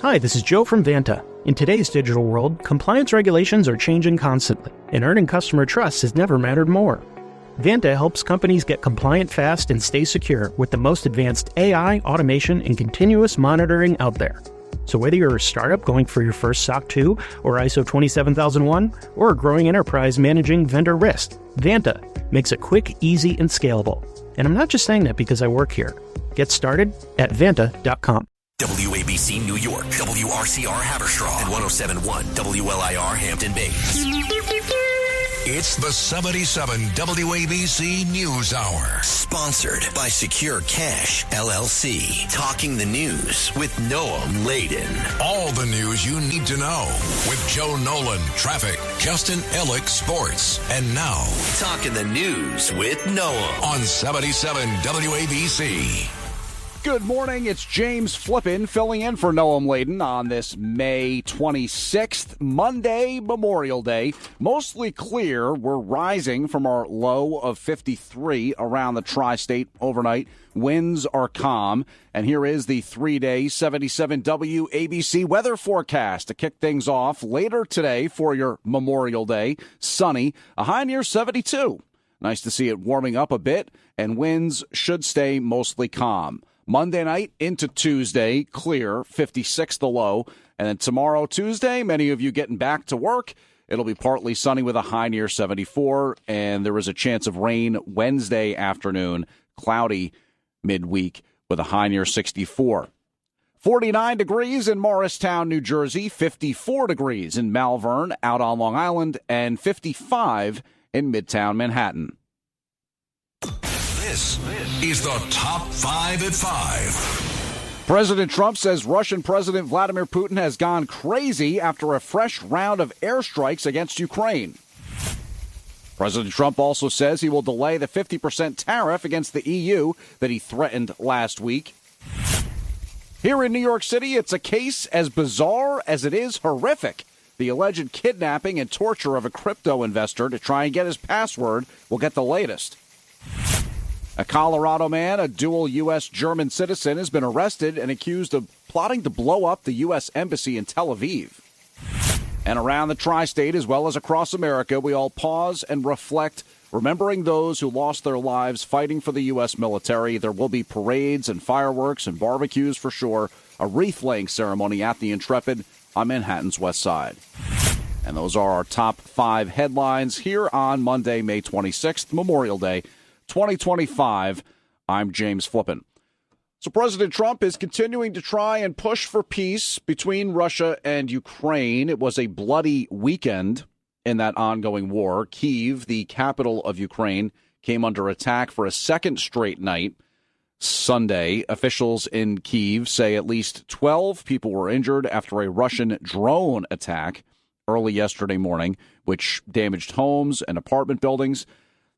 Hi, this is Joe from Vanta. In today's digital world, compliance regulations are changing constantly, and earning customer trust has never mattered more. Vanta helps companies get compliant fast and stay secure with the most advanced AI, automation, and continuous monitoring out there. So whether you're a startup going for your first SOC 2 or ISO 27001, or a growing enterprise managing vendor risk, Vanta makes it quick, easy, and scalable. And I'm not just saying that because I work here. Get started at Vanta.com. WABC New York, WRCR Haverstraw, and 107.1 WLIR Hampton Bays. It's the 77 WABC News Hour. Sponsored by Secure Cash, LLC. Talking the news with Noam Laden. All the news you need to know with Joe Nolan, traffic, Justin Ellick, sports. And now, Talking the News with Noam on 77 WABC. Good morning, it's James Flippin filling in for Noam Laden on this May 26th, Monday, Memorial Day. Mostly clear, we're rising from our low of 53 around the tri-state overnight. Winds are calm, and here is the 3-day 77 WABC weather forecast to kick things off later today for your Memorial Day. Sunny, a high near 72. Nice to see it warming up a bit, and winds should stay mostly calm. Monday night into Tuesday, clear, 56 the low. And then tomorrow, Tuesday, many of you getting back to work. It'll be partly sunny with a high near 74. And there is a chance of rain Wednesday afternoon, cloudy midweek with a high near 64. 49 degrees in Morristown, New Jersey, 54 degrees in Malvern, out on Long Island, and 55 in Midtown Manhattan. This is the Top 5 at 5. President Trump says Russian President Vladimir Putin has gone crazy after a fresh round of airstrikes against Ukraine. President Trump also says he will delay the 50% tariff against the EU that he threatened last week. Here in New York City, it's a case as bizarre as it is horrific. The alleged kidnapping and torture of a crypto investor to try and get his password. We'll get the latest. A Colorado man, a dual U.S.-German citizen, has been arrested and accused of plotting to blow up the U.S. Embassy in Tel Aviv. And around the tri-state, as well as across America, we all pause and reflect, remembering those who lost their lives fighting for the U.S. military. There will be parades and fireworks and barbecues for sure. A wreath-laying ceremony at the Intrepid on Manhattan's West Side. And those are our top 5 headlines here on Monday, May 26th, Memorial Day, 2025. I'm James Flippin. So President Trump is continuing to try and push for peace between Russia and Ukraine. It was a bloody weekend in that ongoing war. Kyiv, the capital of Ukraine, came under attack for a second straight night. Sunday, officials in Kyiv say at least 12 people were injured after a Russian drone attack early yesterday morning, which damaged homes and apartment buildings.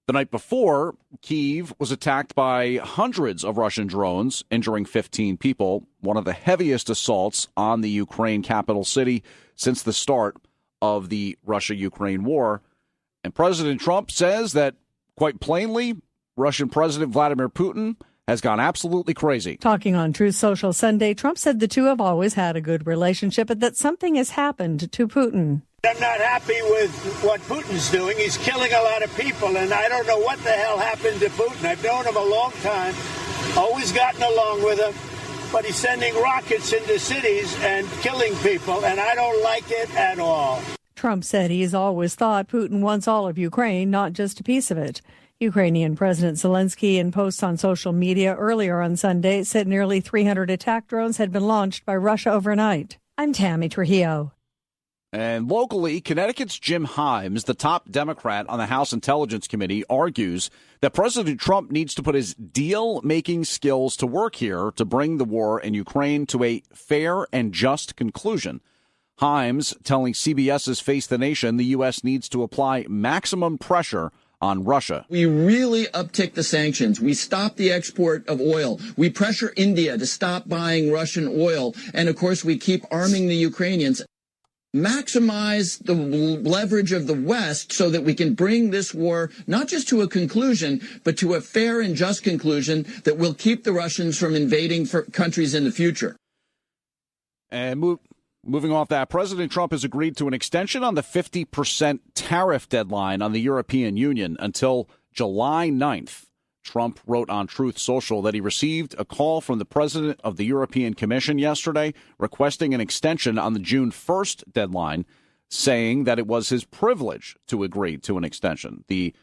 The night before, Kyiv was attacked by hundreds of Russian drones, injuring 15 people, one of the heaviest assaults on the Ukraine capital city since the start of the Russia-Ukraine war. And President Trump says that, quite plainly, Russian President Vladimir Putin has gone absolutely crazy. Talking on Truth Social Sunday, Trump said the two have always had a good relationship, but that something has happened to Putin. I'm not happy with what Putin's doing. He's killing a lot of people, and I don't know what the hell happened to Putin. I've known him a long time, always gotten along with him, but he's sending rockets into cities and killing people, and I don't like it at all. Trump said he's always thought Putin wants all of Ukraine, not just a piece of it. Ukrainian President Zelensky, in posts on social media earlier on Sunday, said nearly 300 attack drones had been launched by Russia overnight. I'm Tammy Trujillo. And locally, Connecticut's Jim Himes, the top Democrat on the House Intelligence Committee, argues that President Trump needs to put his deal-making skills to work here to bring the war in Ukraine to a fair and just conclusion. Himes telling CBS's Face the Nation the U.S. needs to apply maximum pressure on Russia. We really uptick the sanctions. We stop the export of oil. We pressure India to stop buying Russian oil. And, of course, we keep arming the Ukrainians. Maximize the leverage of the West so that we can bring this war not just to a conclusion, but to a fair and just conclusion that will keep the Russians from invading countries in the future. And moving off that, President Trump has agreed to an extension on the 50% tariff deadline on the European Union until July 9th. Trump wrote on Truth Social that he received a call from the president of the European Commission yesterday requesting an extension on the June 1st deadline, saying that it was his privilege to agree to an extension. The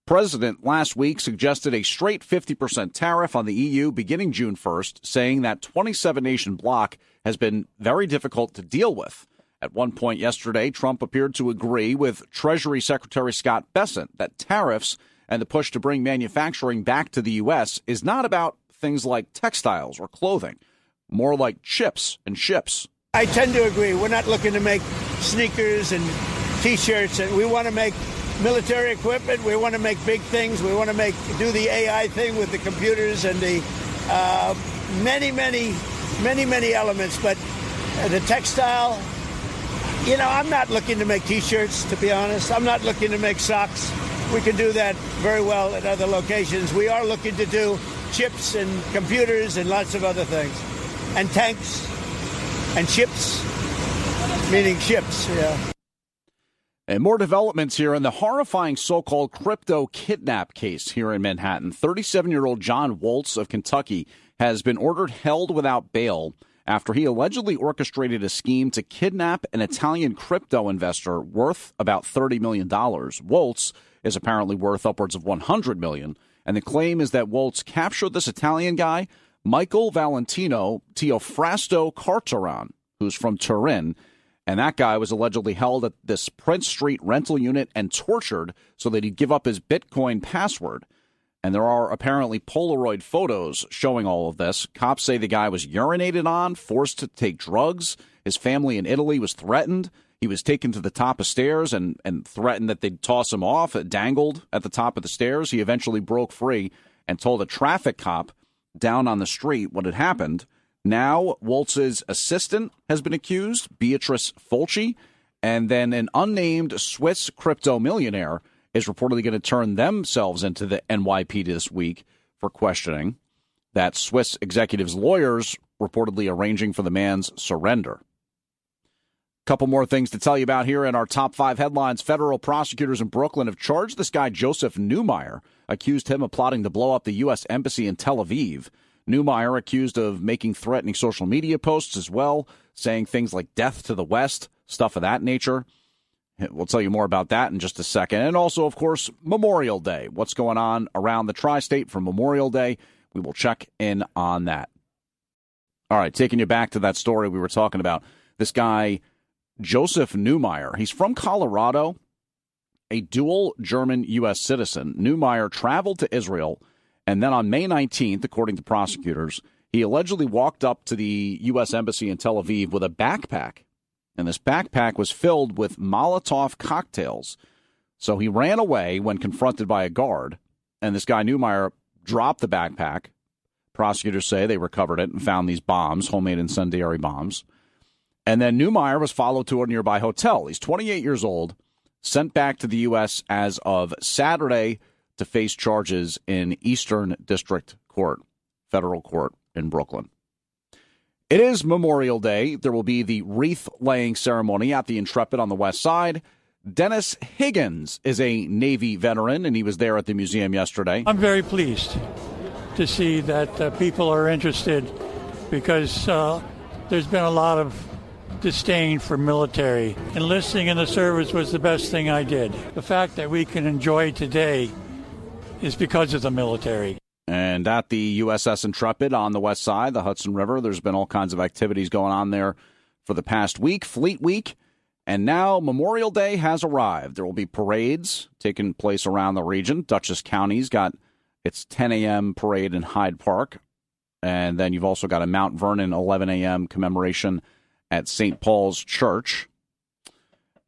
president last week suggested a straight 50% tariff on the EU beginning June 1st, saying that 27-nation bloc has been very difficult to deal with. At one point yesterday, Trump appeared to agree with Treasury Secretary Scott Bessent that tariffs and the push to bring manufacturing back to the U.S. is not about things like textiles or clothing, more like chips and ships. I tend to agree. We're not looking to make sneakers and T-shirts, and we want to make military equipment. We want to make big things. We want to do the AI thing with the computers and the many elements. But the textile, I'm not looking to make T-shirts, to be honest. I'm not looking to make socks. We can do that very well at other locations. We are looking to do chips and computers and lots of other things. And tanks and ships, meaning ships, yeah. And more developments here in the horrifying so-called crypto kidnap case here in Manhattan. 37-year-old John Waltz of Kentucky has been ordered held without bail after he allegedly orchestrated a scheme to kidnap an Italian crypto investor worth about $30 million. Waltz is apparently worth upwards of $100 million. And the claim is that Waltz captured this Italian guy, Michael Valentino Teofrasto Cartaran, who's from Turin. And that guy was allegedly held at this Prince Street rental unit and tortured so that he'd give up his Bitcoin password. And there are apparently Polaroid photos showing all of this. Cops say the guy was urinated on, forced to take drugs. His family in Italy was threatened. He was taken to the top of stairs and threatened that they'd toss him off, dangled at the top of the stairs. He eventually broke free and told a traffic cop down on the street what had happened. Now, Waltz's assistant has been accused, Beatrice Fulci, and then an unnamed Swiss crypto millionaire is reportedly going to turn themselves into the NYPD this week for questioning. That Swiss executive's lawyers reportedly arranging for the man's surrender. Couple more things to tell you about here in our top 5 headlines. Federal prosecutors in Brooklyn have charged this guy, Joseph Neumeyer, accused him of plotting to blow up the U.S. Embassy in Tel Aviv. Neumeyer accused of making threatening social media posts as well, saying things like death to the West, stuff of that nature. We'll tell you more about that in just a second. And also, of course, Memorial Day. What's going on around the tri-state for Memorial Day? We will check in on that. All right, taking you back to that story we were talking about. This guy, Joseph Neumeyer, he's from Colorado, a dual German-U.S. citizen. Neumeyer traveled to Israel, and then on May 19th, according to prosecutors, he allegedly walked up to the U.S. Embassy in Tel Aviv with a backpack. And this backpack was filled with Molotov cocktails. So he ran away when confronted by a guard. And this guy, Neumeyer, dropped the backpack. Prosecutors say they recovered it and found these bombs, homemade incendiary bombs. And then Neumeyer was followed to a nearby hotel. He's 28 years old, sent back to the U.S. as of Saturday to face charges in Eastern District Court, federal court in Brooklyn. It is Memorial Day. There will be the wreath-laying ceremony at the Intrepid on the west side. Dennis Higgins is a Navy veteran, and he was there at the museum yesterday. I'm very pleased to see that people are interested because there's been a lot of disdain for military. Enlisting in the service was the best thing I did. The fact that we can enjoy today is because of the military. And at the USS Intrepid on the west side, the Hudson River, there's been all kinds of activities going on there for the past week, Fleet Week. And now Memorial Day has arrived. There will be parades taking place around the region. Dutchess County's got its 10 a.m. parade in Hyde Park. And then you've also got a Mount Vernon 11 a.m. commemoration at St. Paul's Church.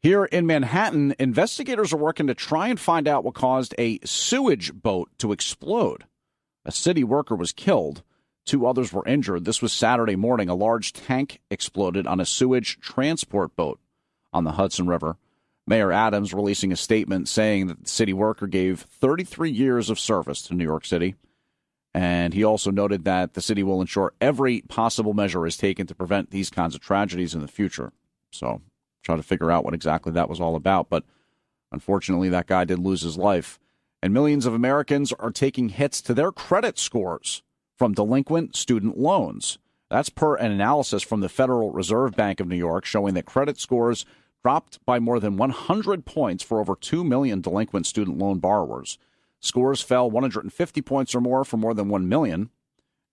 Here in Manhattan, investigators are working to try and find out what caused a sewage boat to explode. A city worker was killed. 2 others were injured. This was Saturday morning. A large tank exploded on a sewage transport boat on the Hudson River. Mayor Adams releasing a statement saying that the city worker gave 33 years of service to New York City. And he also noted that the city will ensure every possible measure is taken to prevent these kinds of tragedies in the future. So try to figure out what exactly that was all about. But unfortunately, that guy did lose his life. And millions of Americans are taking hits to their credit scores from delinquent student loans. That's per an analysis from the Federal Reserve Bank of New York showing that credit scores dropped by more than 100 points for over 2 million delinquent student loan borrowers. Scores fell 150 points or more than 1 million,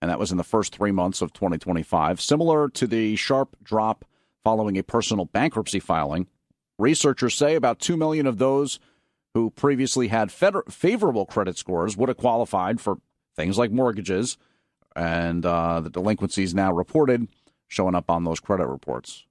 and that was in the first 3 months of 2025. Similar to the sharp drop following a personal bankruptcy filing, researchers say about 2 million of those who previously had favorable credit scores would have qualified for things like mortgages, and the delinquencies now reported showing up on those credit reports.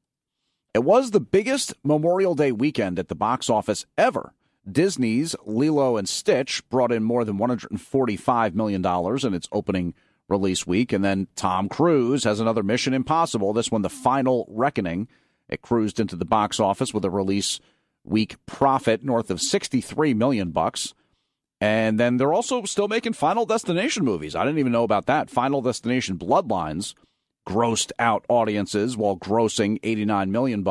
It was the biggest Memorial Day weekend at the box office ever. Disney's Lilo and Stitch brought in more than $145 million in its opening release week. And then Tom Cruise has another Mission Impossible, this one, The Final Reckoning. It cruised into the box office with a release week profit north of $63 million. And then they're also still making Final Destination movies. I didn't even know about that. Final Destination Bloodlines grossed out audiences while grossing $89 million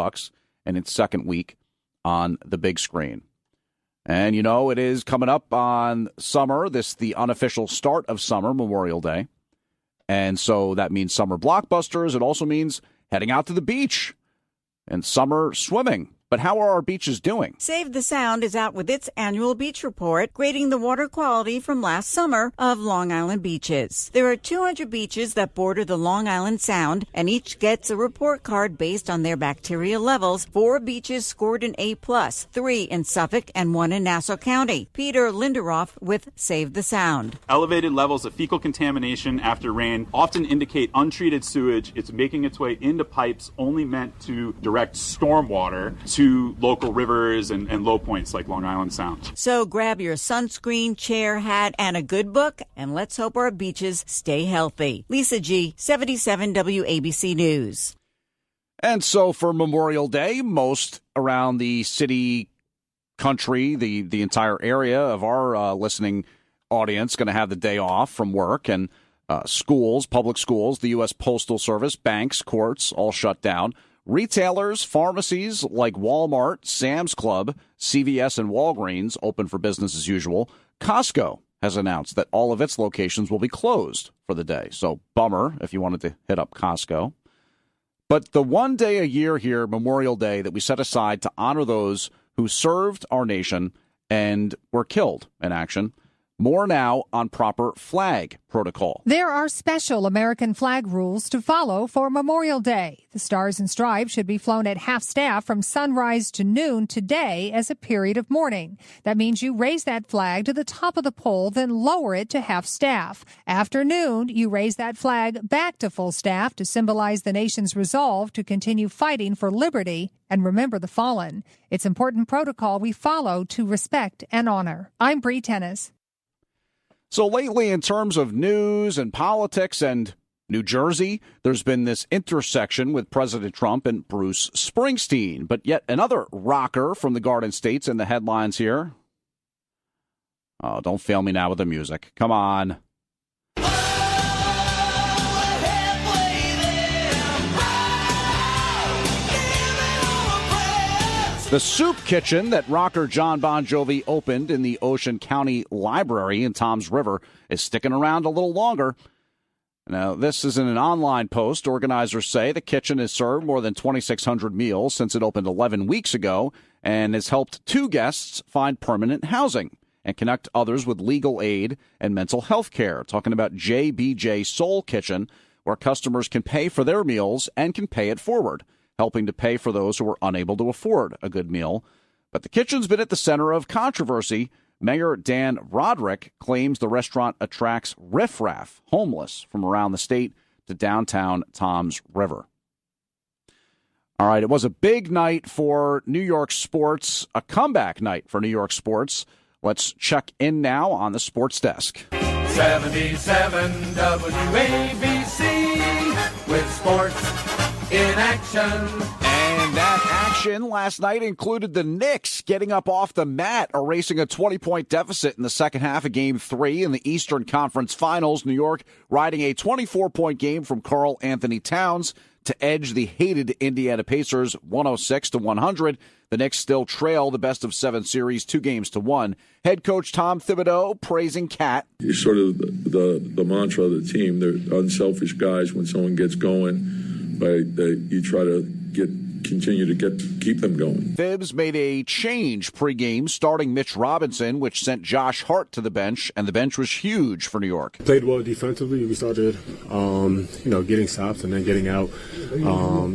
in its second week on the big screen. And, you know, it is coming up on summer, the unofficial start of summer, Memorial Day. And so that means summer blockbusters. It also means heading out to the beach and summer swimming. But how are our beaches doing? Save the Sound is out with its annual beach report, grading the water quality from last summer of Long Island beaches. There are 200 beaches that border the Long Island Sound, and each gets a report card based on their bacteria levels. 4 beaches scored an A+, 3 in Suffolk and 1 in Nassau County. Peter Linderoff with Save the Sound. Elevated levels of fecal contamination after rain often indicate untreated sewage. It's making its way into pipes only meant to direct stormwater to local rivers and low points like Long Island Sound. So grab your sunscreen, chair, hat, and a good book, and let's hope our beaches stay healthy. Lisa G., 77 WABC News. And so for Memorial Day, most around the city, country, the entire area of our listening audience going to have the day off from work, and schools, public schools, the U.S. Postal Service, banks, courts, all shut down. Retailers, pharmacies like Walmart, Sam's Club, CVS, and Walgreens open for business as usual. Costco has announced that all of its locations will be closed for the day. So bummer if you wanted to hit up Costco. But the one day a year here, Memorial Day, that we set aside to honor those who served our nation and were killed in action. More now on proper flag protocol. There are special American flag rules to follow for Memorial Day. The Stars and Stripes should be flown at half-staff from sunrise to noon today as a period of mourning. That means you raise that flag to the top of the pole, then lower it to half-staff. After noon, you raise that flag back to full staff to symbolize the nation's resolve to continue fighting for liberty and remember the fallen. It's important protocol we follow to respect and honor. I'm Bree Tennis. So lately, in terms of news and politics and New Jersey, there's been this intersection with President Trump and Bruce Springsteen. But yet another rocker from the Garden State's in the headlines here. Oh, don't fail me now with the music. Come on. The soup kitchen that rocker John Bon Jovi opened in the Ocean County Library in Toms River is sticking around a little longer. Now, this is in an online post. Organizers say the kitchen has served more than 2,600 meals since it opened 11 weeks ago and has helped 2 guests find permanent housing and connect others with legal aid and mental health care. Talking about JBJ Soul Kitchen, where customers can pay for their meals and can pay it forward, helping to pay for those who are unable to afford a good meal. But the kitchen's been at the center of controversy. Mayor Dan Roderick claims the restaurant attracts riffraff, homeless, from around the state to downtown Toms River. All right, it was a big night for New York sports, a comeback night for New York sports. Let's check in now on the sports desk. 77 WABC with sports. in action. And that action last night included the Knicks getting up off the mat, erasing a 20-point deficit in the second half of Game 3 in the Eastern Conference Finals. New York riding a 24-point game from Karl Anthony Towns to edge the hated Indiana Pacers 106-100. The Knicks still trail the best-of-7 series 2-1. Head coach Tom Thibodeau praising Cat. You're sort of the mantra of the team. They're unselfish guys. When someone gets going, you try to keep them going. Thibs made a change pregame, starting Mitch Robinson, which sent Josh Hart to the bench, and the bench was huge for New York. Played well defensively. We started, getting stops and then getting out,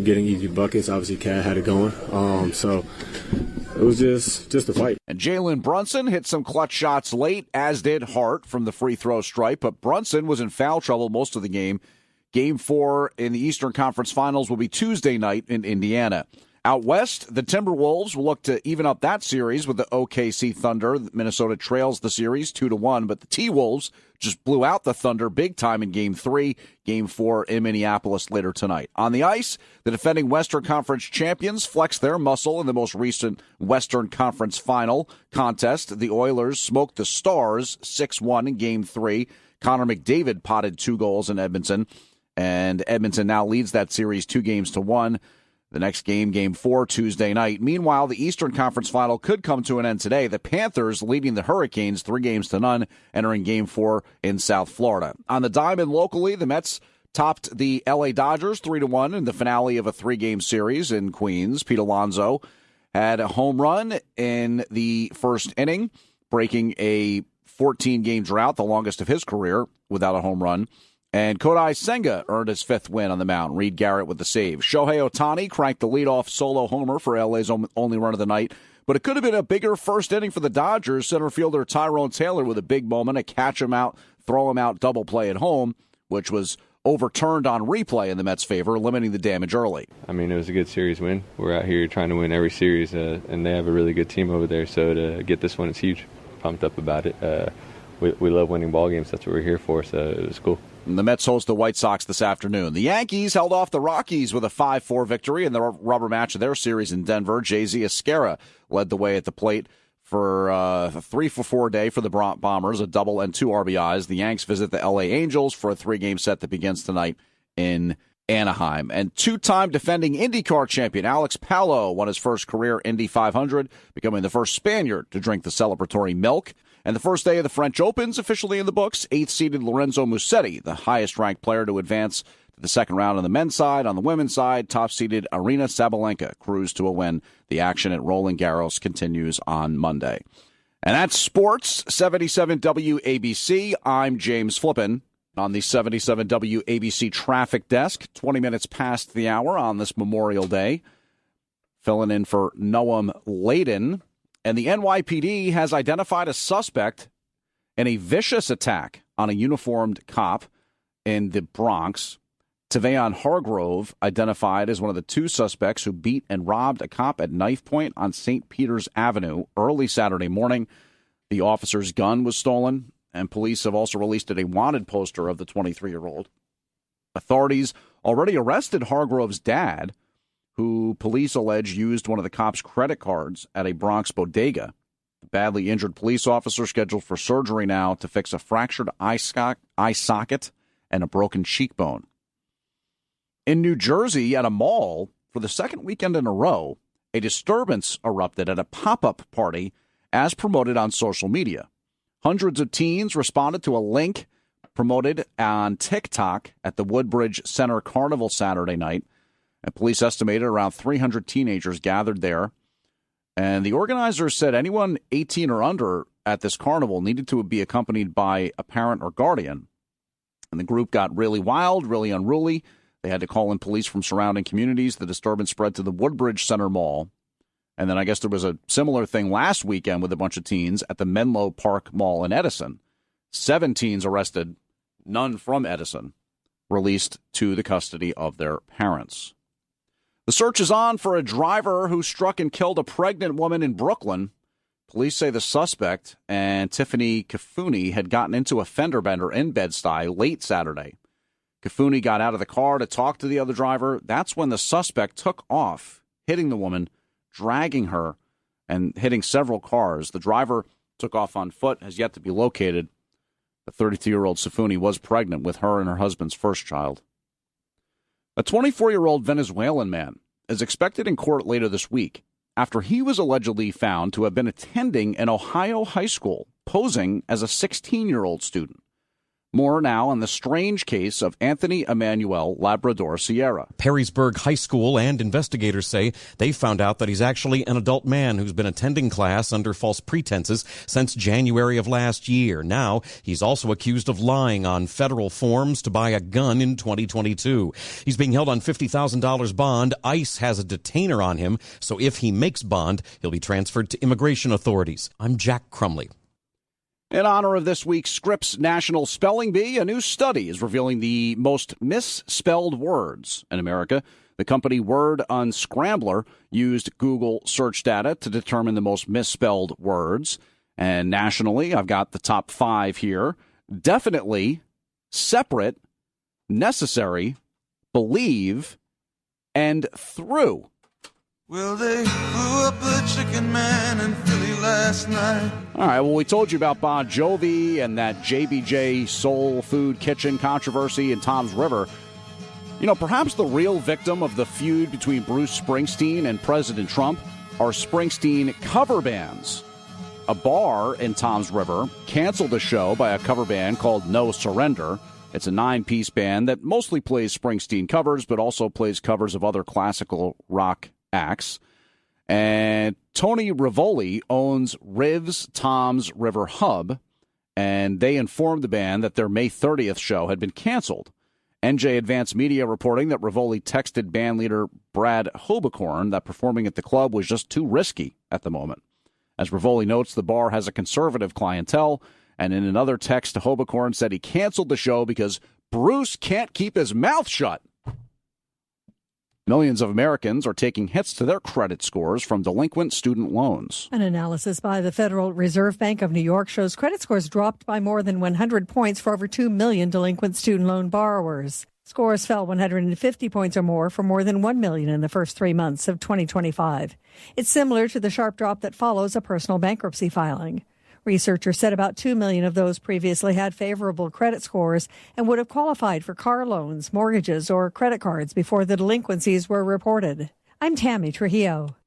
getting easy buckets. Obviously, Cat had it going. So it was just a fight. And Jalen Brunson hit some clutch shots late, as did Hart from the free throw stripe, but Brunson was in foul trouble most of the game. Game 4 in the Eastern Conference Finals will be Tuesday night in Indiana. Out west, the Timberwolves will look to even up that series with the OKC Thunder. Minnesota trails the series 2-1, but the T-Wolves just blew out the Thunder big time in Game 3. Game 4 in Minneapolis later tonight. On the ice, the defending Western Conference champions flexed their muscle in the most recent Western Conference Final contest. The Oilers smoked the Stars 6-1 in Game 3. Connor McDavid potted 2 goals in Edmonton. And Edmonton now leads that series 2-1. The next game, Game 4, Tuesday night. Meanwhile, the Eastern Conference Final could come to an end today. The Panthers leading the Hurricanes 3-0, entering Game 4 in South Florida. On the diamond locally, the Mets topped the L.A. Dodgers 3-1 in the finale of a 3-game series in Queens. Pete Alonso had a home run in the first inning, breaking a 14-game drought, the longest of his career, without a home run. And Kodai Senga earned his 5th win on the mound. Reed Garrett with the save. Shohei Ohtani cranked the leadoff solo homer for LA's only run of the night. But it could have been a bigger first inning for the Dodgers. Center fielder Tyrone Taylor with a big moment, a catch him out, throw him out double play at home, which was overturned on replay in the Mets' favor, limiting the damage early. I mean, it was a good series win. We're out here trying to win every series, and they have a really good team over there. So to get this one, it's huge. Pumped up about it. We love winning ball games. That's what we're here for, so it was cool. And the Mets host the White Sox this afternoon. The Yankees held off the Rockies with a 5-4 victory in the rubber match of their series in Denver. Jay-Z Esquera led the way at the plate for a 3-for-4 day for the Bombers, a double and 2 RBIs. The Yanks visit the L.A. Angels for a 3-game set that begins tonight in Anaheim. And 2-time defending IndyCar champion Alex Palou won his first career Indy 500, becoming the first Spaniard to drink the celebratory milk. And the first day of the French Open's officially in the books. 8th-seeded Lorenzo Musetti, the highest-ranked player to advance to the second round on the men's side. On the women's side, top-seeded Arina Sabalenka cruised to a win. The action at Roland Garros continues on Monday. And that's Sports 77 WABC. I'm James Flippin. On the 77 WABC traffic desk, 20 minutes past the hour on this Memorial Day. Filling in for Noam Layden. And the NYPD has identified a suspect in a vicious attack on a uniformed cop in the Bronx. Tavion Hargrove identified as one of the 2 suspects who beat and robbed a cop at knife point on St. Peter's Avenue early Saturday morning. The officer's gun was stolen, and police have also released a wanted poster of the 23-year-old. Authorities already arrested Hargrove's dad, who police allege used one of the cops' credit cards at a Bronx bodega. The badly injured police officer scheduled for surgery now to fix a fractured eye socket and a broken cheekbone. In New Jersey, at a mall, for the second weekend in a row, a disturbance erupted at a pop-up party as promoted on social media. Hundreds of teens responded to a link promoted on TikTok at the Woodbridge Center Carnival Saturday night. And police estimated around 300 teenagers gathered there. And the organizers said anyone 18 or under at this carnival needed to be accompanied by a parent or guardian. And the group got really wild, really unruly. They had to call in police from surrounding communities. The disturbance spread to the Woodbridge Center Mall. And then I guess there was a similar thing last weekend with a bunch of teens at the Menlo Park Mall in Edison. 7 teens arrested, none from Edison, released to the custody of their parents. The search is on for a driver who struck and killed a pregnant woman in Brooklyn. Police say the suspect and Tiffany Kafuni had gotten into a fender bender in Bed-Stuy late Saturday. Kafuni got out of the car to talk to the other driver. That's when the suspect took off, hitting the woman, dragging her, and hitting several cars. The driver took off on foot, has yet to be located. The 32-year-old Safuni was pregnant with her and her husband's first child. A 24-year-old Venezuelan man is expected in court later this week after he was allegedly found to have been attending an Ohio high school, posing as a 16-year-old student. More now on the strange case of Anthony Emmanuel Labrador Sierra. Perrysburg High School and investigators say they found out that he's actually an adult man who's been attending class under false pretenses since January of last year. Now, he's also accused of lying on federal forms to buy a gun in 2022. He's being held on $50,000 bond. ICE has a detainer on him, so if he makes bond, he'll be transferred to immigration authorities. I'm Jack Crumley. In honor of this week's Scripps National Spelling Bee, a new study is revealing the most misspelled words in America. The company Word Unscrambler used Google search data to determine the most misspelled words. And nationally, I've got the top 5 here. Definitely, separate, necessary, believe, and through. Well, they blew up the chicken man in Philly last night. All right, well, we told you about Bon Jovi and that JBJ Soul Food Kitchen controversy in Tom's River. You know, perhaps the real victim of the feud between Bruce Springsteen and President Trump are Springsteen cover bands. A bar in Tom's River canceled a show by a cover band called No Surrender. It's a 9-piece band that mostly plays Springsteen covers, but also plays covers of other classical rock acts. And Tony Rivoli owns Riv's Tom's River Hub, and they informed the band that their May 30th show had been canceled. NJ Advance Media reporting that Rivoli texted bandleader Brad Hobekorn that performing at the club was just too risky at the moment. As Rivoli notes, the bar has a conservative clientele, and in another text to Hobekorn said he canceled the show because Bruce can't keep his mouth shut. Millions of Americans are taking hits to their credit scores from delinquent student loans. An analysis by the Federal Reserve Bank of New York shows credit scores dropped by more than 100 points for over 2 million delinquent student loan borrowers. Scores fell 150 points or more than 1 million in the first 3 months of 2025. It's similar to the sharp drop that follows a personal bankruptcy filing. Researchers said about 2 million of those previously had favorable credit scores and would have qualified for car loans, mortgages, or credit cards before the delinquencies were reported. I'm Tammy Trujillo.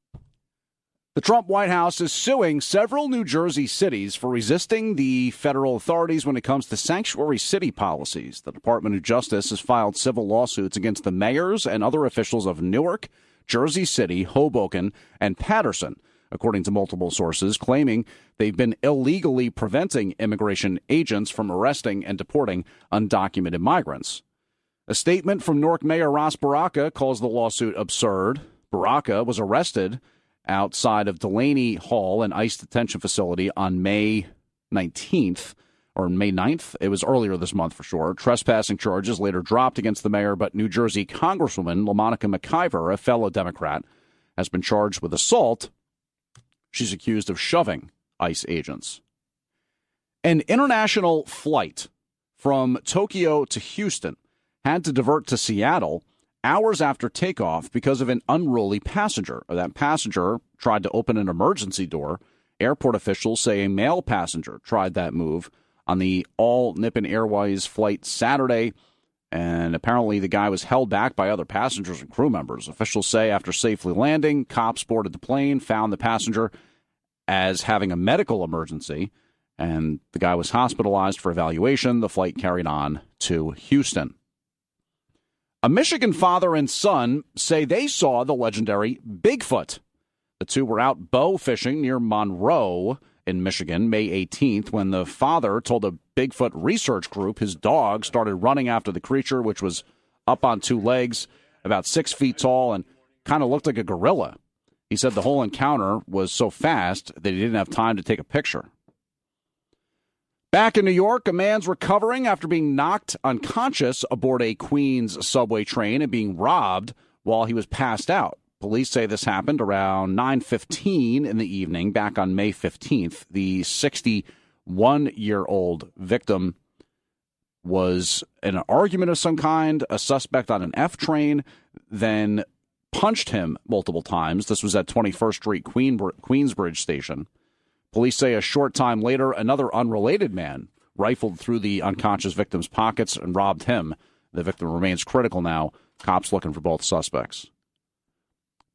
The Trump White House is suing several New Jersey cities for resisting the federal authorities when it comes to sanctuary city policies. The Department of Justice has filed civil lawsuits against the mayors and other officials of Newark, Jersey City, Hoboken, and Paterson, according to multiple sources, claiming they've been illegally preventing immigration agents from arresting and deporting undocumented migrants. A statement from Newark Mayor Ras Baraka calls the lawsuit absurd. Baraka was arrested outside of Delaney Hall, an ICE detention facility, on May 19th, or May 9th. It was earlier this month for sure. Trespassing charges later dropped against the mayor, but New Jersey Congresswoman LaMonica McIver, a fellow Democrat, has been charged with assault. She's accused of shoving ICE agents. An international flight from Tokyo to Houston had to divert to Seattle hours after takeoff because of an unruly passenger. That passenger tried to open an emergency door. Airport officials say a male passenger tried that move on the All Nippon Airways flight Saturday, and apparently the guy was held back by other passengers and crew members. Officials say after safely landing, cops boarded the plane, found the passenger as having a medical emergency, and the guy was hospitalized for evaluation. The flight carried on to Houston. A Michigan father and son say they saw the legendary Bigfoot. The two were out bow fishing near Monroe in Michigan May 18th when the father told a Bigfoot research group his dog started running after the creature, which was up on 2 legs, about 6 feet tall, and kind of looked like a gorilla. He said the whole encounter was so fast that he didn't have time to take a picture. Back in New York, a man's recovering after being knocked unconscious aboard a Queens subway train and being robbed while he was passed out. Police say this happened around 9:15 in the evening back on May 15th. The 61-year-old victim was in an argument of some kind, a suspect on an F train, then punched him multiple times. This was at 21st Street Queensbridge Station. Police say a short time later, another unrelated man rifled through the unconscious victim's pockets and robbed him. The victim remains critical now. Cops looking for both suspects.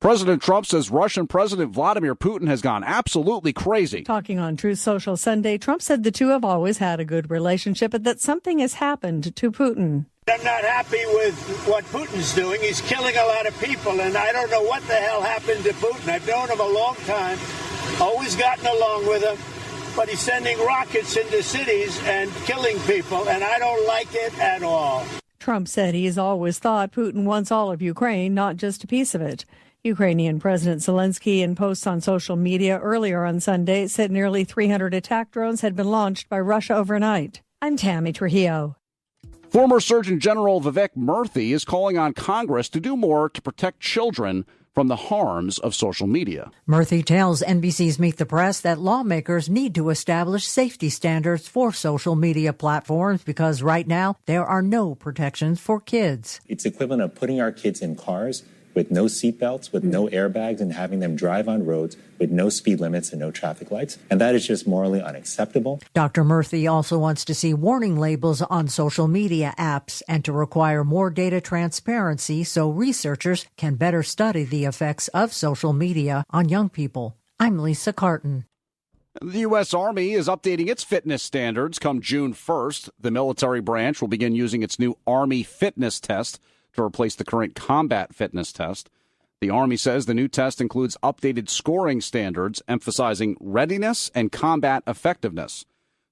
President Trump says Russian President Vladimir Putin has gone absolutely crazy. Talking on Truth Social Sunday, Trump said the two have always had a good relationship, but that something has happened to Putin. I'm not happy with what Putin's doing. He's killing a lot of people, and I don't know what the hell happened to Putin. I've known him a long time, always gotten along with him, but he's sending rockets into cities and killing people, and I don't like it at all. Trump said he's always thought Putin wants all of Ukraine, not just a piece of it. Ukrainian President Zelensky, in posts on social media earlier on Sunday, said nearly 300 attack drones had been launched by Russia overnight. I'm Tammy Trujillo. Former Surgeon General Vivek Murthy is calling on Congress to do more to protect children from the harms of social media. Murthy tells NBC's Meet the Press that lawmakers need to establish safety standards for social media platforms because right now there are no protections for kids. It's equivalent of putting our kids in cars with no seatbelts, with no airbags, and having them drive on roads with no speed limits and no traffic lights. And that is just morally unacceptable. Dr. Murthy also wants to see warning labels on social media apps and to require more data transparency so researchers can better study the effects of social media on young people. I'm Lisa Carton. The U.S. Army is updating its fitness standards come June 1st. The military branch will begin using its new Army Fitness Test to replace the current Combat Fitness Test. The Army says the new test includes updated scoring standards emphasizing readiness and combat effectiveness.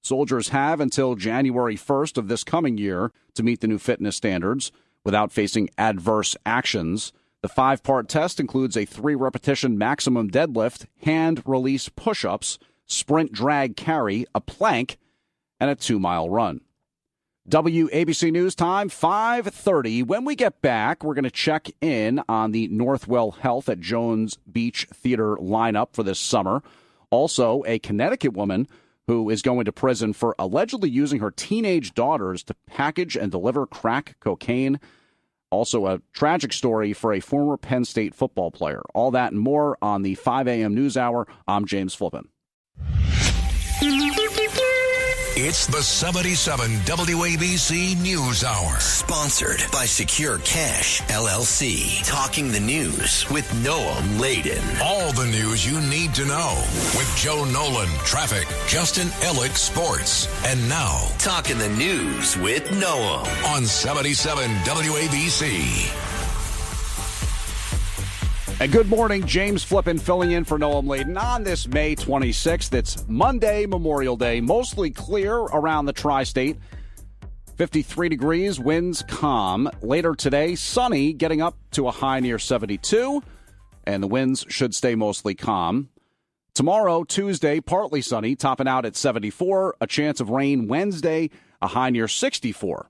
Soldiers have until January 1st of this coming year to meet the new fitness standards without facing adverse actions. The 5-part test includes a 3-repetition maximum deadlift, hand release push-ups, sprint drag carry, a plank, and a 2-mile run. WABC News time, 5:30. When we get back, we're going to check in on the Northwell Health at Jones Beach Theater lineup for this summer. Also, a Connecticut woman who is going to prison for allegedly using her teenage daughters to package and deliver crack cocaine. Also, a tragic story for a former Penn State football player. All that and more on the 5 a.m. News Hour. I'm James Flippin. It's the 77 WABC News Hour. Sponsored by Secure Cash, LLC. Talking the news with Noam Laden. All the news you need to know with Joe Nolan, traffic, Justin Ellick, sports. And now, Talking the News with Noam on 77 WABC. And good morning, James Flippin filling in for Noam Laden on this May 26th. It's Monday, Memorial Day, mostly clear around the tri-state. 53 degrees, winds calm. Later today, sunny, getting up to a high near 72, and the winds should stay mostly calm. Tomorrow, Tuesday, partly sunny, topping out at 74. A chance of rain Wednesday, a high near 64.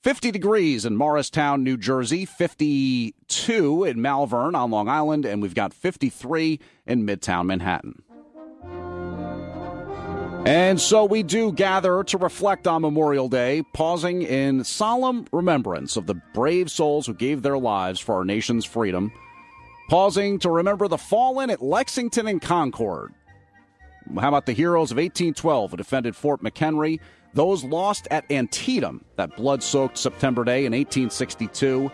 50 degrees in Morristown, New Jersey, 52 in Malvern on Long Island, and we've got 53 in Midtown Manhattan. And so we do gather to reflect on Memorial Day, pausing in solemn remembrance of the brave souls who gave their lives for our nation's freedom, pausing to remember the fallen at Lexington and Concord. How about the heroes of 1812 who defended Fort McHenry? Those lost at Antietam, that blood-soaked September day in 1862.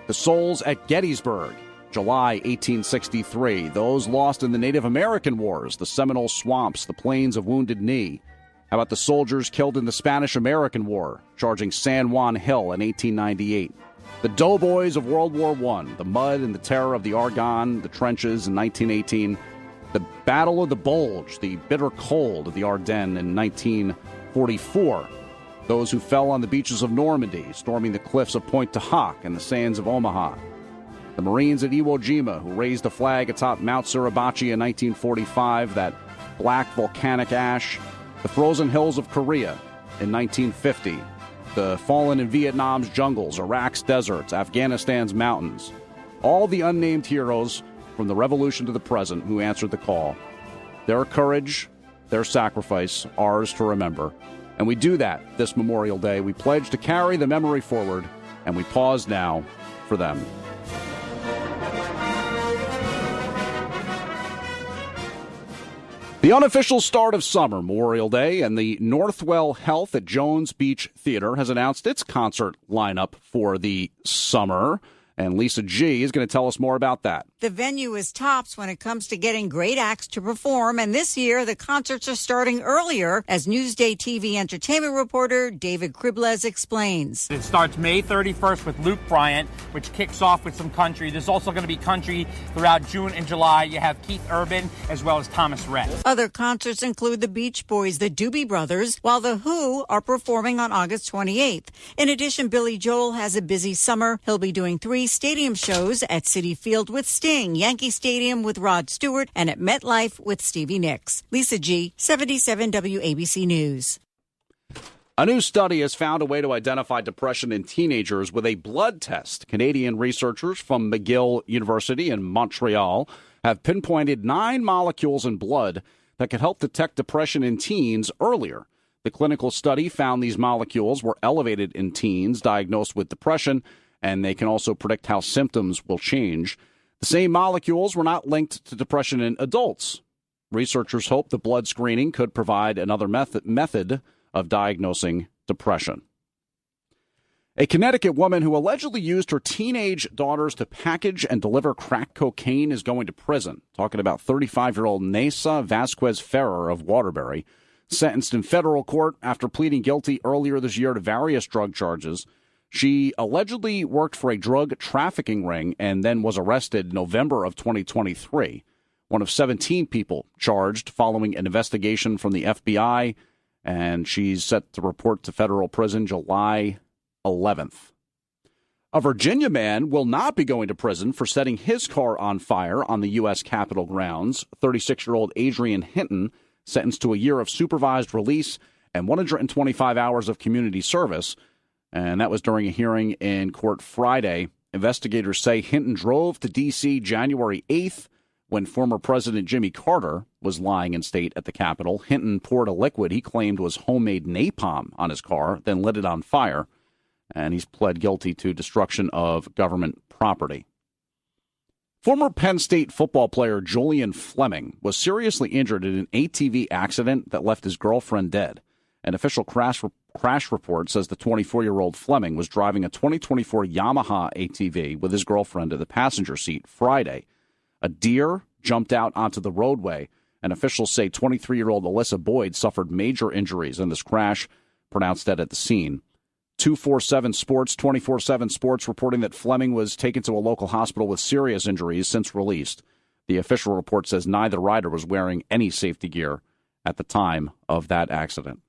The souls at Gettysburg, July 1863. Those lost in the Native American Wars, the Seminole Swamps, the Plains of Wounded Knee. How about the soldiers killed in the Spanish-American War, charging San Juan Hill in 1898? The doughboys of World War I, the mud and the terror of the Argonne, the trenches in 1918. The Battle of the Bulge, the bitter cold of the Ardennes in 1944. Those who fell on the beaches of Normandy, storming the cliffs of Pointe du Hoc and the sands of Omaha. The Marines at Iwo Jima, who raised a flag atop Mount Suribachi in 1945, that black volcanic ash. The frozen hills of Korea in 1950. The fallen in Vietnam's jungles, Iraq's deserts, Afghanistan's mountains. All the unnamed heroes from the revolution to the present who answered the call. Their courage, their sacrifice, ours to remember. And we do that this Memorial Day. We pledge to carry the memory forward, and we pause now for them. The unofficial start of summer, Memorial Day, and the Northwell Health at Jones Beach Theater has announced its concert lineup for the summer. And Lisa G is going to tell us more about that. The venue is tops when it comes to getting great acts to perform, and this year the concerts are starting earlier, as Newsday TV entertainment reporter David Kribles explains. It starts May 31st with Luke Bryant, which kicks off with some country. There's also going to be country throughout June and July. You have Keith Urban as well as Thomas Rhett. Other concerts include the Beach Boys, the Doobie Brothers, while the Who are performing on August 28th. In addition, Billy Joel has a busy summer. He'll be doing 3 stadium shows at Citi Field with Sting, Yankee Stadium with Rod Stewart, and at MetLife with Stevie Nicks. Lisa G, 77 WABC News. A new study has found a way to identify depression in teenagers with a blood test. Canadian researchers from McGill University in Montreal have pinpointed 9 molecules in blood that could help detect depression in teens earlier. The clinical study found these molecules were elevated in teens diagnosed with depression, and they can also predict how symptoms will change. The same molecules were not linked to depression in adults. Researchers hope the blood screening could provide another method of diagnosing depression. A Connecticut woman who allegedly used her teenage daughters to package and deliver crack cocaine is going to prison. Talking about 35-year-old Nessa Vasquez Ferrer of Waterbury, sentenced in federal court after pleading guilty earlier this year to various drug charges. She allegedly worked for a drug trafficking ring and then was arrested November of 2023. One of 17 people charged following an investigation from the FBI, and she's set to report to federal prison July 11th. A Virginia man will not be going to prison for setting his car on fire on the U.S. Capitol grounds. 36-year-old Adrian Hinton, sentenced to a year of supervised release and 125 hours of community service. And that was during a hearing in court Friday. Investigators say Hinton drove to D.C. January 8th when former President Jimmy Carter was lying in state at the Capitol. Hinton poured a liquid he claimed was homemade napalm on his car, then lit it on fire. And he's pled guilty to destruction of government property. Former Penn State football player Julian Fleming was seriously injured in an ATV accident that left his girlfriend dead. An official crash report says the 24-year-old Fleming was driving a 2024 Yamaha ATV with his girlfriend in the passenger seat Friday. A deer jumped out onto the roadway, and officials say 23-year-old Alyssa Boyd suffered major injuries in this crash, pronounced dead at the scene. 247 Sports, 24/7 Sports reporting that Fleming was taken to a local hospital with serious injuries since released. The official report says neither rider was wearing any safety gear at the time of that accident.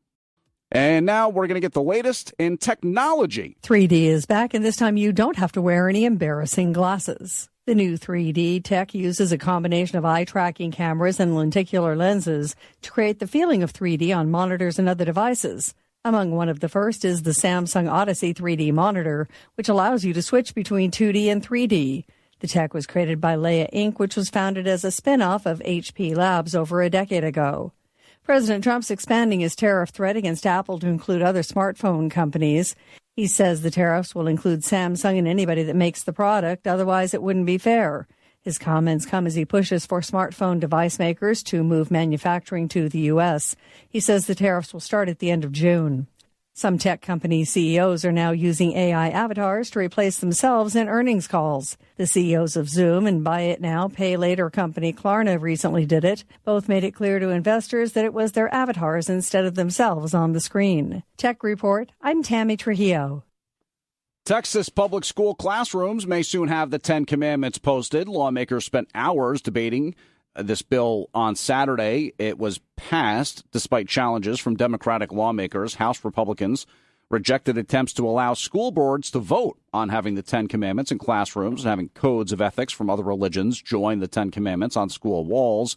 And now we're going to get the latest in technology. 3D is back, and this time you don't have to wear any embarrassing glasses. The new 3D tech uses a combination of eye-tracking cameras and lenticular lenses to create the feeling of 3D on monitors and other devices. Among one of the first is the Samsung Odyssey 3D monitor, which allows you to switch between 2D and 3D. The tech was created by Leia Inc., which was founded as a spin-off of HP Labs over a decade ago. President Trump's expanding his tariff threat against Apple to include other smartphone companies. He says the tariffs will include Samsung and anybody that makes the product, otherwise it wouldn't be fair. His comments come as he pushes for smartphone device makers to move manufacturing to the U.S. He says the tariffs will start at the end of June. Some tech company CEOs are now using AI avatars to replace themselves in earnings calls. The CEOs of Zoom and Buy It Now, Pay Later company Klarna recently did it. Both made it clear to investors that it was their avatars instead of themselves on the screen. Tech Report, I'm Tammy Trujillo. Texas public school classrooms may soon have the 10 Commandments posted. Lawmakers spent hours debating this bill on Saturday. It was passed despite challenges from Democratic lawmakers. House Republicans rejected attempts to allow school boards to vote on having the 10 Commandments in classrooms and having codes of ethics from other religions join the 10 Commandments on school walls.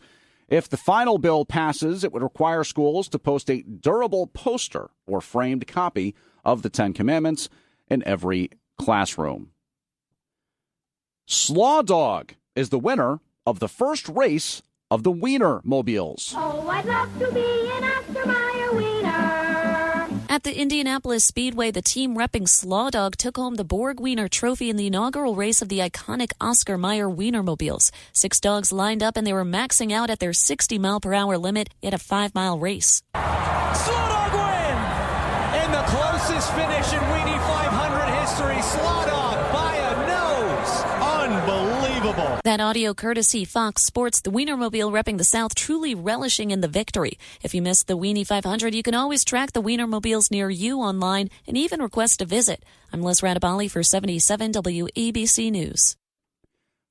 If the final bill passes, it would require schools to post a durable poster or framed copy of the 10 Commandments in every classroom. Slaw Dog is the winner of the first race of the Wiener Mobiles. Oh, I'd love to be an Oscar Mayer wiener. At the Indianapolis Speedway, the team repping Slaw Dog took home the Borg Wiener Trophy in the inaugural race of the iconic Oscar Mayer Wienermobiles. 6 dogs lined up and they were maxing out at their 60-mile-per-hour limit in a 5-mile race. Slaw Dog win! In the closest finish in Weenie 500 history, Slaw Dog by a nose. Unbelievable. That audio courtesy Fox Sports, the Wienermobile repping the South, truly relishing in the victory. If you missed the Weenie 500, you can always track the Wienermobiles near you online and even request a visit. I'm Liz Radabali for 77 WABC News.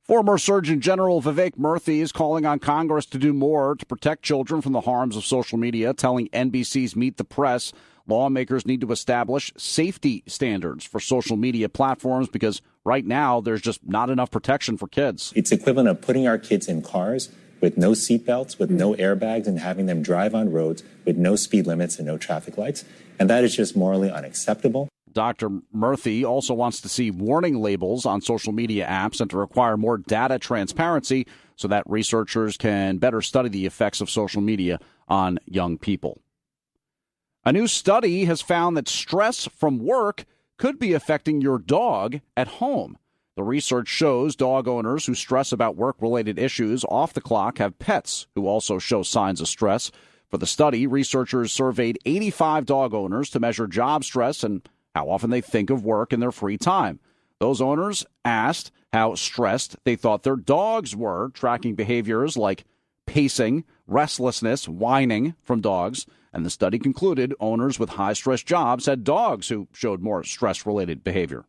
Former Surgeon General Vivek Murthy is calling on Congress to do more to protect children from the harms of social media, telling NBC's Meet the Press lawmakers need to establish safety standards for social media platforms because right now there's just not enough protection for kids. It's equivalent of putting our kids in cars with no seatbelts, with no airbags, and having them drive on roads with no speed limits and no traffic lights. And that is just morally unacceptable. Dr. Murthy also wants to see warning labels on social media apps and to require more data transparency so that researchers can better study the effects of social media on young people. A new study has found that stress from work could be affecting your dog at home. The research shows dog owners who stress about work-related issues off the clock have pets who also show signs of stress. For the study, researchers surveyed 85 dog owners to measure job stress and how often they think of work in their free time. Those owners asked how stressed they thought their dogs were, tracking behaviors like pacing, restlessness, whining from dogs. And the study concluded owners with high-stress jobs had dogs who showed more stress-related behavior.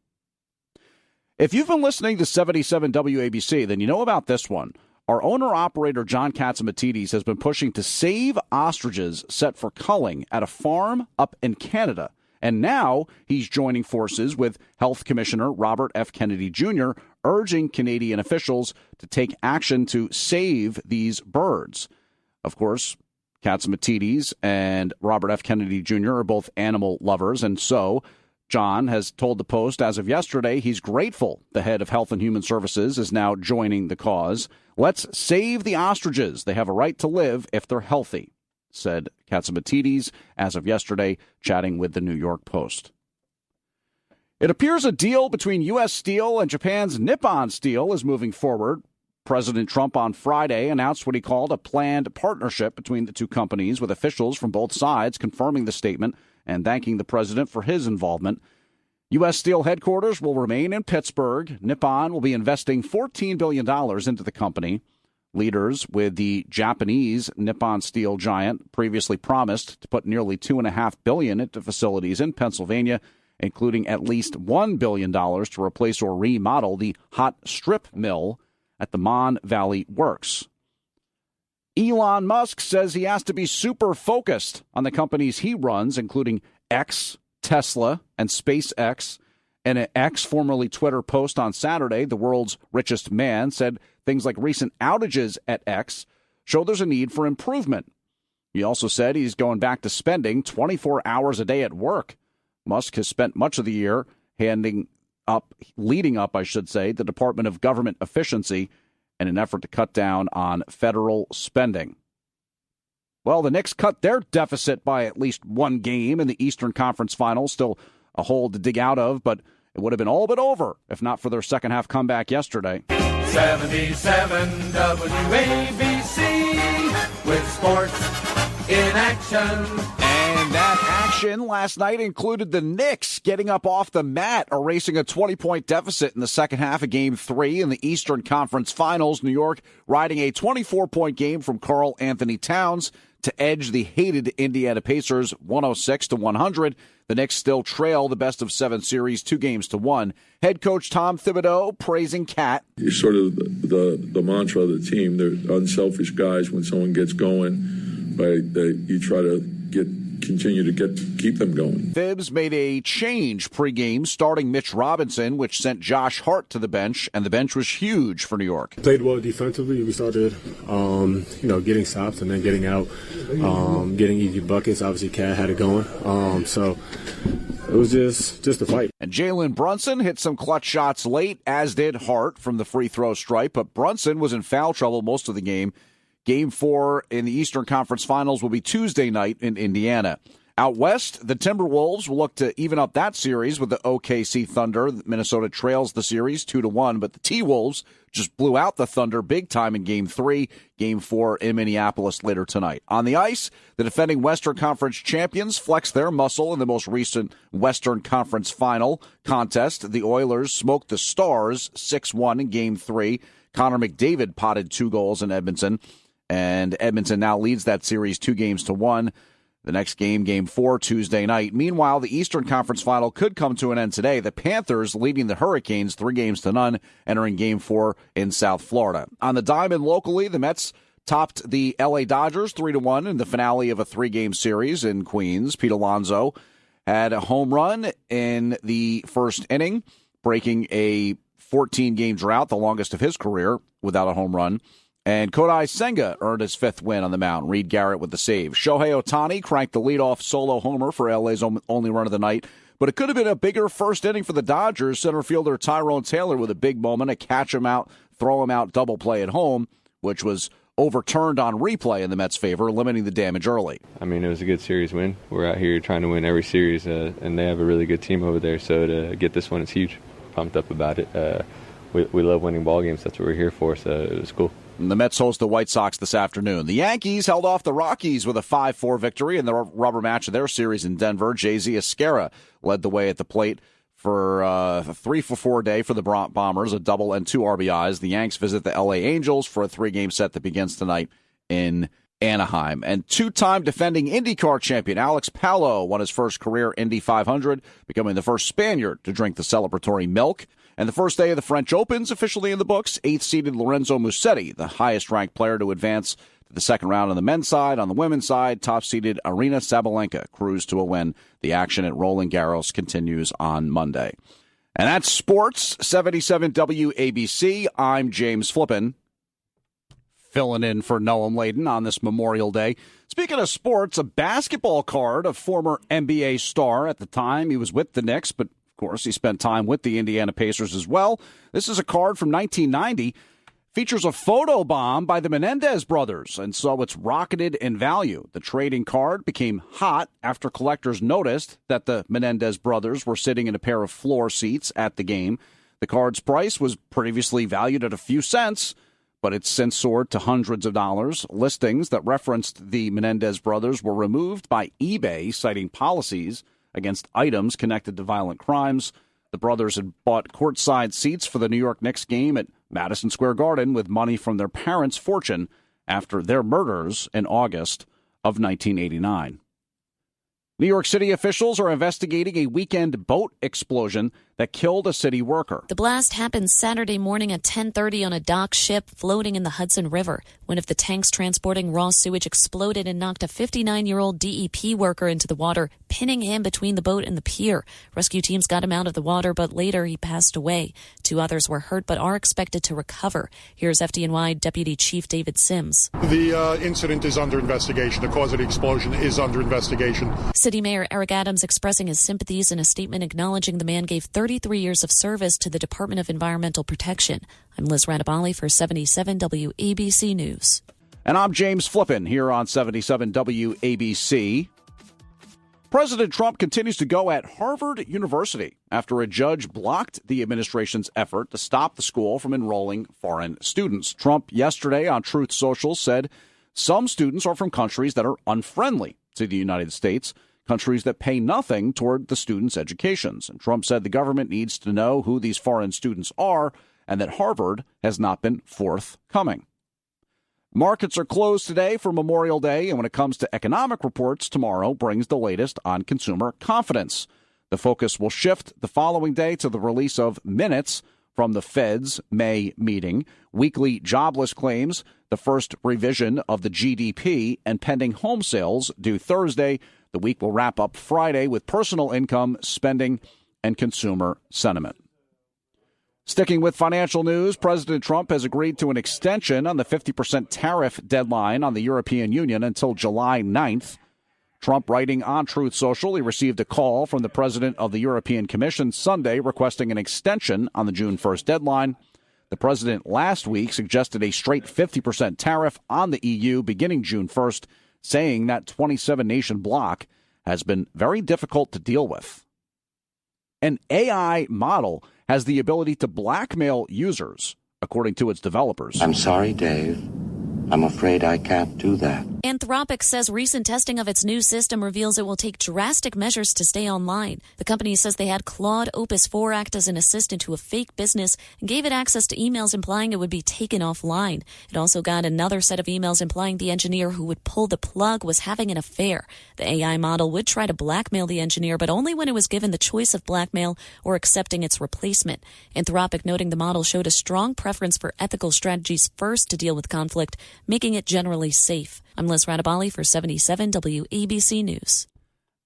If you've been listening to 77 WABC, then you know about this one. Our owner-operator, John Katsimatidis, has been pushing to save ostriches set for culling at a farm up in Canada. And now he's joining forces with Health Commissioner Robert F. Kennedy Jr., urging Canadian officials to take action to save these birds. Of course, Katsimatidis and Robert F. Kennedy Jr. are both animal lovers, and so John has told the Post as of yesterday he's grateful the head of Health and Human Services is now joining the cause. Let's save the ostriches. They have a right to live if they're healthy, said Katsimatidis as of yesterday, chatting with the New York Post. It appears a deal between U.S. Steel and Japan's Nippon Steel is moving forward. President Trump on Friday announced what he called a planned partnership between the two companies, with officials from both sides confirming the statement and thanking the president for his involvement. U.S. Steel headquarters will remain in Pittsburgh. Nippon will be investing $14 billion into the company. Leaders with the Japanese Nippon Steel giant previously promised to put nearly $2.5 billion into facilities in Pennsylvania, including at least $1 billion to replace or remodel the hot strip mill at the Mon Valley Works. Elon Musk says he has to be super focused on the companies he runs, including X, Tesla, and SpaceX. In an X, formerly Twitter, post on Saturday, the world's richest man said things like recent outages at X show there's a need for improvement. He also said he's going back to spending 24 hours a day at work. Musk has spent much of the year leading up, the Department of Government Efficiency in an effort to cut down on federal spending. Well, the Knicks cut their deficit by at least one game in the Eastern Conference Finals. Still a hole to dig out of, but it would have been all but over if not for their second-half comeback yesterday. 77 WABC with sports in action. And that action last night included the Knicks getting up off the mat, erasing a 20-point deficit in the second half of Game 3 in the Eastern Conference Finals. New York riding a 24-point game from Karl Anthony Towns to edge the hated Indiana Pacers 106-100. The Knicks still trail the best-of-7 series 2-1. Head coach Tom Thibodeau praising Cat. You're sort of the mantra of the team. They're unselfish guys. When someone gets going, you try to continue to keep them going. Thibs made a change pregame, starting Mitch Robinson, which sent Josh Hart to the bench, and the bench was huge for New York. Played well defensively. We started, getting stops and then getting out, getting easy buckets. Obviously, Cat had it going. So it was just a fight. And Jalen Brunson hit some clutch shots late, as did Hart from the free throw stripe, but Brunson was in foul trouble most of the game. Game 4 in the Eastern Conference Finals will be Tuesday night in Indiana. Out west, the Timberwolves will look to even up that series with the OKC Thunder. Minnesota trails the series 2-1, but the T-Wolves just blew out the Thunder big time in Game 3, Game 4 in Minneapolis later tonight. On the ice, the defending Western Conference champions flexed their muscle in the most recent Western Conference final contest. The Oilers smoked the Stars 6-1 in Game 3. Connor McDavid potted 2 goals in Edmonton, and Edmonton now leads that series 2-1. The next game, Game 4, Tuesday night. Meanwhile, the Eastern Conference Final could come to an end today. The Panthers leading the Hurricanes 3-0, entering Game 4 in South Florida. On the diamond locally, the Mets topped the LA Dodgers 3-1 in the finale of a 3-game series in Queens. Pete Alonso had a home run in the first inning, breaking a 14-game drought, the longest of his career, without a home run. And Kodai Senga earned his 5th win on the mound. Reed Garrett with the save. Shohei Ohtani cranked the leadoff solo homer for LA's only run of the night. But it could have been a bigger first inning for the Dodgers. Center fielder Tyrone Taylor with a big moment, a catch him out, throw him out, double play at home, which was overturned on replay in the Mets' favor, limiting the damage early. I mean, it was a good series win. We're out here trying to win every series, and they have a really good team over there. So to get this one, it's huge. Pumped up about it. We love winning ball games. That's what we're here for, so it was cool. And the Mets host the White Sox this afternoon. The Yankees held off the Rockies with a 5-4 victory in the rubber match of their series in Denver. Jay-Z Esquera led the way at the plate for a 3-for-4 day for the Bombers, a double and 2 RBIs. The Yanks visit the LA Angels for a 3-game set that begins tonight in Anaheim. And 2-time defending IndyCar champion Alex Palou won his first career Indy 500, becoming the first Spaniard to drink the celebratory milk. And the first day of the French Open's officially in the books. 8th-seeded Lorenzo Musetti, the highest-ranked player to advance to the second round on the men's side. On the women's side, top-seeded Aryna Sabalenka cruised to a win. The action at Roland Garros continues on Monday. And that's Sports 77 WABC. I'm James Flippin, filling in for Noam Layden on this Memorial Day. Speaking of sports, a basketball card of former NBA star. At the time, he was with the Knicks, but of course, he spent time with the Indiana Pacers as well. This is a card from 1990. Features a photo bomb by the Menendez brothers, and so it's rocketed in value. The trading card became hot after collectors noticed that the Menendez brothers were sitting in a pair of floor seats at the game. The card's price was previously valued at a few cents, but it's since soared to hundreds of dollars. Listings that referenced the Menendez brothers were removed by eBay, citing policies against items connected to violent crimes. The brothers had bought courtside seats for the New York Knicks game at Madison Square Garden with money from their parents' fortune after their murders in August of 1989. New York City officials are investigating a weekend boat explosion that killed a city worker. The blast happened Saturday morning at 10:30 on a dock ship floating in the Hudson River. One of the tanks transporting raw sewage exploded and knocked a 59-year-old DEP worker into the water, pinning him between the boat and the pier. Rescue teams got him out of the water, but later he passed away. 2 others were hurt but are expected to recover. Here's FDNY Deputy Chief David Sims. The incident is under investigation. The cause of the explosion is under investigation. City Mayor Eric Adams expressing his sympathies in a statement acknowledging the man gave 33 years of service to the Department of Environmental Protection. I'm Liz Radabali for 77 WABC News. And I'm James Flippin here on 77 WABC. President Trump continues to go at Harvard University after a judge blocked the administration's effort to stop the school from enrolling foreign students. Trump yesterday on Truth Social said some students are from countries that are unfriendly to the United States, countries that pay nothing toward the students' educations. And Trump said the government needs to know who these foreign students are and that Harvard has not been forthcoming. Markets are closed today for Memorial Day, and when it comes to economic reports, tomorrow brings the latest on consumer confidence. The focus will shift the following day to the release of minutes from the Fed's May meeting, weekly jobless claims, the first revision of the GDP, and pending home sales due Thursday. The week will wrap up Friday with personal income, spending, and consumer sentiment. Sticking with financial news, President Trump has agreed to an extension on the 50% tariff deadline on the European Union until July 9th. Trump writing on Truth Social, he received a call from the president of the European Commission Sunday requesting an extension on the June 1st deadline. The president last week suggested a straight 50% tariff on the EU beginning June 1st, saying that 27-nation bloc has been very difficult to deal with. An AI model has the ability to blackmail users, according to its developers. I'm sorry, Dave. I'm afraid I can't do that. Anthropic says recent testing of its new system reveals it will take drastic measures to stay online. The company says they had Claude Opus 4 act as an assistant to a fake business and gave it access to emails implying it would be taken offline. It also got another set of emails implying the engineer who would pull the plug was having an affair. The AI model would try to blackmail the engineer, but only when it was given the choice of blackmail or accepting its replacement. Anthropic noting the model showed a strong preference for ethical strategies first to deal with conflict, making it generally safe. I'm Liz Radabali for 77 WABC News.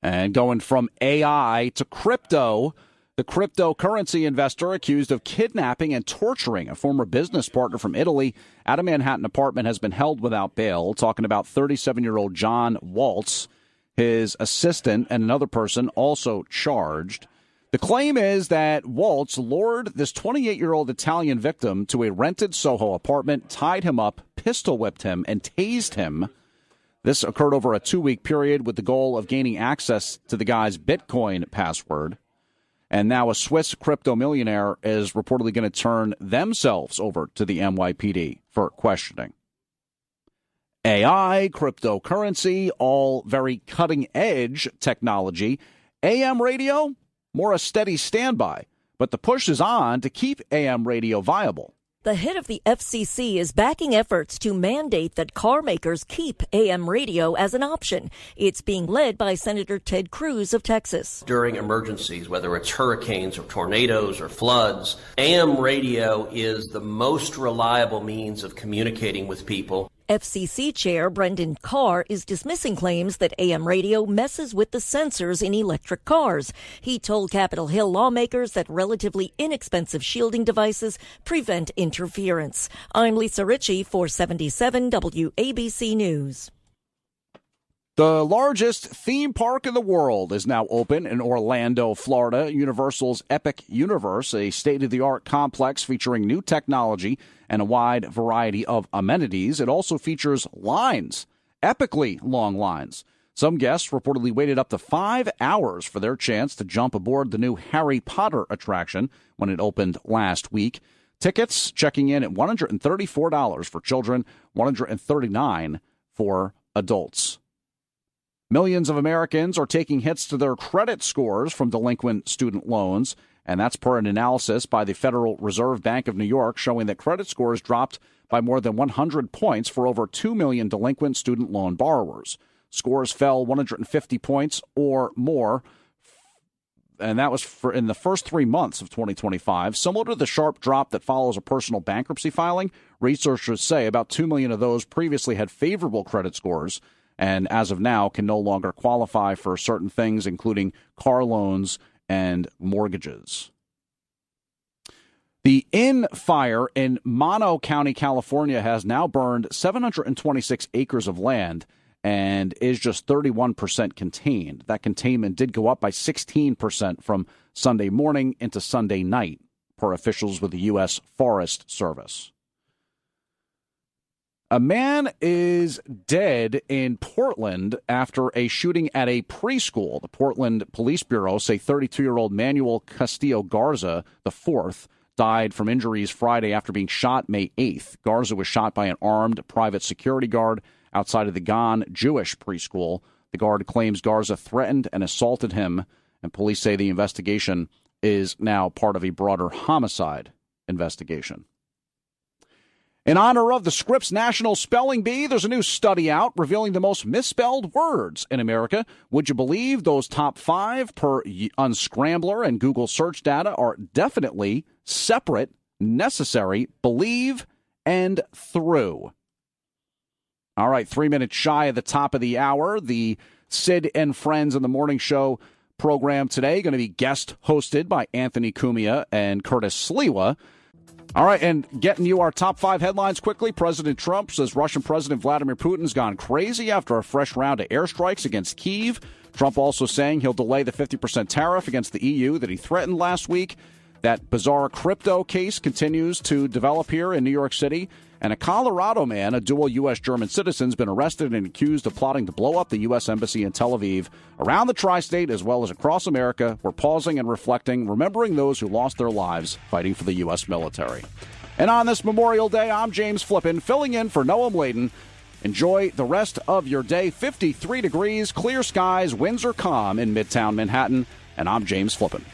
And going from AI to crypto, the cryptocurrency investor accused of kidnapping and torturing a former business partner from Italy at a Manhattan apartment has been held without bail. Talking about 37-year-old John Waltz, his assistant, and another person also charged. The claim is that Waltz lured this 28-year-old Italian victim to a rented Soho apartment, tied him up, pistol whipped him, and tased him. This occurred over a 2-week period with the goal of gaining access to the guy's Bitcoin password. And now a Swiss crypto millionaire is reportedly going to turn themselves over to the NYPD for questioning. AI, cryptocurrency, all very cutting-edge technology. AM radio, more a steady standby, but the push is on to keep AM radio viable. The head of the FCC is backing efforts to mandate that car makers keep AM radio as an option. It's being led by Senator Ted Cruz of Texas. During emergencies, whether it's hurricanes or tornadoes or floods, AM radio is the most reliable means of communicating with people. FCC Chair Brendan Carr is dismissing claims that AM radio messes with the sensors in electric cars. He told Capitol Hill lawmakers that relatively inexpensive shielding devices prevent interference. I'm Lisa Ritchie for 77 WABC News. The largest theme park in the world is now open in Orlando, Florida. Universal's Epic Universe, a state-of-the-art complex featuring new technology and a wide variety of amenities. It also features lines, epically long lines. Some guests reportedly waited up to 5 hours for their chance to jump aboard the new Harry Potter attraction when it opened last week. Tickets checking in at $134 for children, $139 for adults. Millions of Americans are taking hits to their credit scores from delinquent student loans, and that's per an analysis by the Federal Reserve Bank of New York showing that credit scores dropped by more than 100 points for over 2 million delinquent student loan borrowers. Scores fell 150 points or more, and that was in the first 3 months of 2025. Similar to the sharp drop that follows a personal bankruptcy filing, researchers say about 2 million of those previously had favorable credit scores, and as of now can no longer qualify for certain things, including car loans and mortgages. The Inn fire in Mono County, California, has now burned 726 acres of land and is just 31% contained. That containment did go up by 16% from Sunday morning into Sunday night, per officials with the U.S. Forest Service. A man is dead in Portland after a shooting at a preschool. The Portland Police Bureau say 32-year-old Manuel Castillo Garza IV died from injuries Friday after being shot May 8th. Garza was shot by an armed private security guard outside of the Ghan Jewish preschool. The guard claims Garza threatened and assaulted him, and police say the investigation is now part of a broader homicide investigation. In honor of the Scripps National Spelling Bee, there's a new study out revealing the most misspelled words in America. Would you believe those top 5 per Unscrambler and Google search data are definitely separate, necessary, believe, and through? All right, 3 minutes shy of the top of the hour. The Sid and Friends in the Morning Show program today going to be guest hosted by Anthony Cumia and Curtis Sliwa. All right, and getting you our top 5 headlines quickly. President Trump says Russian President Vladimir Putin's gone crazy after a fresh round of airstrikes against Kyiv. Trump also saying he'll delay the 50% tariff against the EU that he threatened last week. That bizarre crypto case continues to develop here in New York City. And a Colorado man, a dual U.S.-German citizen, has been arrested and accused of plotting to blow up the U.S. Embassy in Tel Aviv. Around the tri-state, as well as across America, we're pausing and reflecting, remembering those who lost their lives fighting for the U.S. military. And on this Memorial Day, I'm James Flippin, filling in for Noam Laden. Enjoy the rest of your day. 53 degrees, clear skies, winds are calm in Midtown Manhattan. And I'm James Flippin.